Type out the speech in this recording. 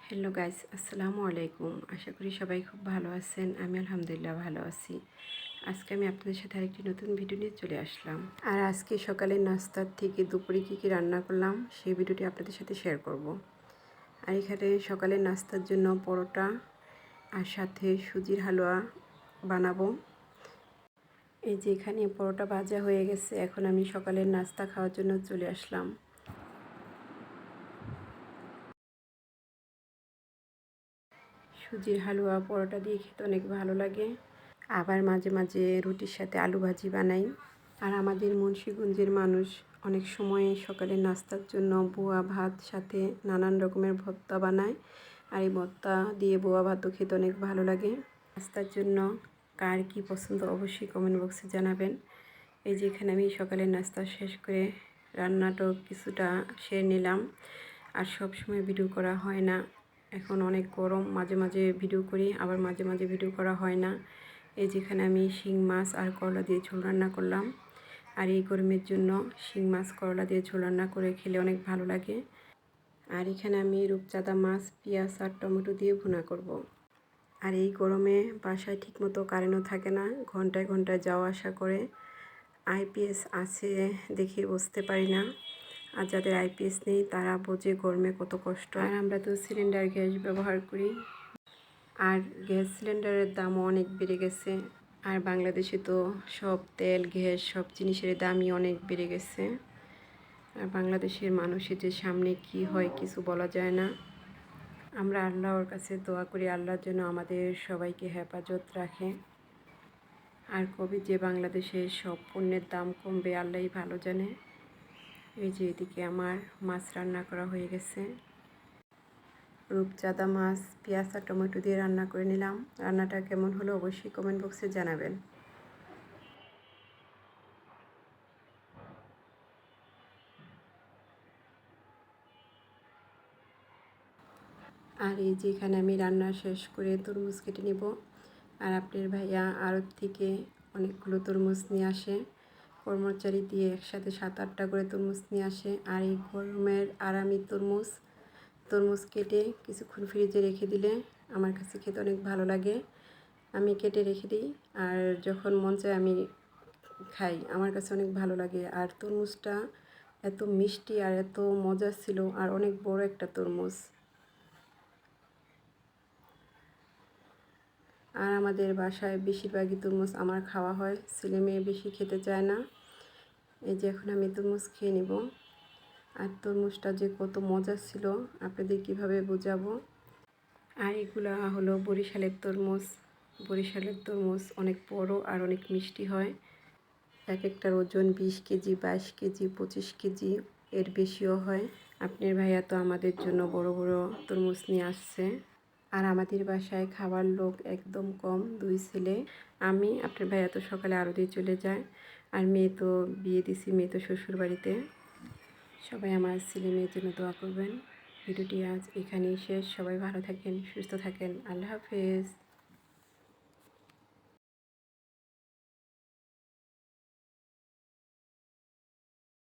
Hello guys, আসসালামু আলাইকুম। আশা করি সবাই খুব ভালো আছেন। আমি আলহামদুলিল্লাহ ভালো আছি। আজকে আমি আপনাদের সাথে আরেকটি নতুন ভিডিও নিয়ে চলে আসলাম। আর আজকে সকালের নাস্তার থেকে দুপুরে কী রান্না করলাম সেই ভিডিওটি আপনাদের সাথে শেয়ার করব। আর এখানে সকালের নাস্তার জন্য পরোটা আর সাথে সুজির হালুয়া বানাবো। এই যে এখানে পরোটা ভাজা হয়ে গেছে, এখন আমি সকালের নাস্তা খাওয়ার জন্য চলে আসলাম। সুজির হালুয়া পরোটা দিয়ে খেতে অনেক ভালো লাগে। আবার মাঝে মাঝে রুটির সাথে আলু ভাজি বানাই। আর আমাদের মুন্সিগঞ্জের মানুষ অনেক সময় সকালে নাস্তার জন্য বোয়া ভাত সাথে নানান রকমের ভর্তা বানায়। আর এই ভর্তা দিয়ে বোয়া ভাতও খেতে অনেক ভালো লাগে। নাস্তার জন্য কার কী পছন্দ অবশ্যই কমেন্ট বক্সে জানাবেন। এই যে এখানে আমি সকালের নাস্তা শেষ করে রান্নাটাও কিছুটা সেরে নিলাম। আর সব সময় ভিডিও করা হয় না, এখন অনেক গরম, মাঝে মাঝে ভিডিও করি আবার মাঝে মাঝে ভিডিও করা হয় না। এই যেখানে আমি শিং মাছ আর করলা দিয়ে ঝোল রান্না করলাম। আর এই গরমের জন্য শিং মাছ করলা দিয়ে ঝোল রান্না করে খেলে অনেক ভালো লাগে। আর এখানে আমি রূপচাঁদা মাছ পেঁয়াজ আর টমেটো দিয়ে ভুনা করব। আর এই গরমে বাসায় ঠিকমতো কারেন্টও থাকে না, ঘন্টায় ঘন্টায় যাওয়া আসা করে। আইপিএস আছে দেখে বুঝতে পারি না, আর যাদের আইপিএস নেই তারা বোঝে গরমে কত কষ্ট। আর আমরা তো সিলিন্ডার গ্যাস ব্যবহার করি, আর গ্যাস সিলিন্ডারের দামও অনেক বেড়ে গেছে। আর বাংলাদেশে তো সব তেল গ্যাস সব জিনিসের দামই অনেক বেড়ে গেছে। আর বাংলাদেশের মানুষের যে সামনে কি হয় কিছু বলা যায় না। আমরা আল্লাহর কাছে দোয়া করি আল্লাহর জন্য আমাদের সবাইকে হেফাজত রাখে। আর কবে যে বাংলাদেশের সব পণ্যের দাম কমবে আল্লাহই ভালো জানে। এই যে এদিকে আমার মাছ রান্না করা হয়ে গেছে। রূপচাঁদা মাছ পেঁয়াজ আর টমেটো দিয়ে রান্না করে নিলাম। রান্নাটা কেমন হলো অবশ্যই কমেন্ট বক্সে জানাবেন। আর এই যে এখানে আমি রান্না শেষ করে তরমুজ কেটে নেব। আর আপনার ভাইয়া আড়ত থেকে অনেকগুলো তরমুজ নিয়ে আসে, কর্মচারী দিয়ে একসাথে 7-8টা করে তরমুজ নিয়ে আসে। আর এই গরমের আরামি তরমুজ কেটে কিছুক্ষণ ফ্রিজে রেখে দিলে আমার কাছে খেতে অনেক ভালো লাগে। আমি কেটে রেখে দিই, আর যখন মন চায় আমি খাই, আমার কাছে অনেক ভালো লাগে। আর তরমুজটা এত মিষ্টি আর এত মজা ছিল, আর অনেক বড় একটা তরমুজ। আর আমাদের বাসায় বেশিরভাগই তরমুজ আমার খাওয়া হয়, ছেলে মেয়ে বেশি খেতে চায় না। এই যে এখন আমি তরমুজ খেয়ে নেব। আর তরমুজটা যে কত মজা ছিল আপনাদের কিভাবে বোঝাবো। আর এগুলা হলো বরিশালের তরমুজ। বরিশালের তরমুজ অনেক বড় আর অনেক মিষ্টি হয়। এক একটার ওজন 20 কেজি 22 কেজি 25 কেজি এর বেশিও হয়। আপনার ভাইয়া তো আমাদের জন্য বড় বড় তরমুজ নিয়ে আসছে। আর আমাদের বাসায় খাওয়ার লোক একদম কম, 2 ছেলে আমি। আপনার ভাইয়া তো সকালে আড়তে চলে যায়, আর মেয়ে তো বিয়ে দিছি, মেয়ে তো শ্বশুর বাড়িতে। সবাই আমার ছেলে মেয়ের জন্য দোয়া করবেন। ভিডিওটি আজ এখানেই শেষ। সবাই ভালো থাকেন, সুস্থ থাকেন। আল্লাহ হাফেজ।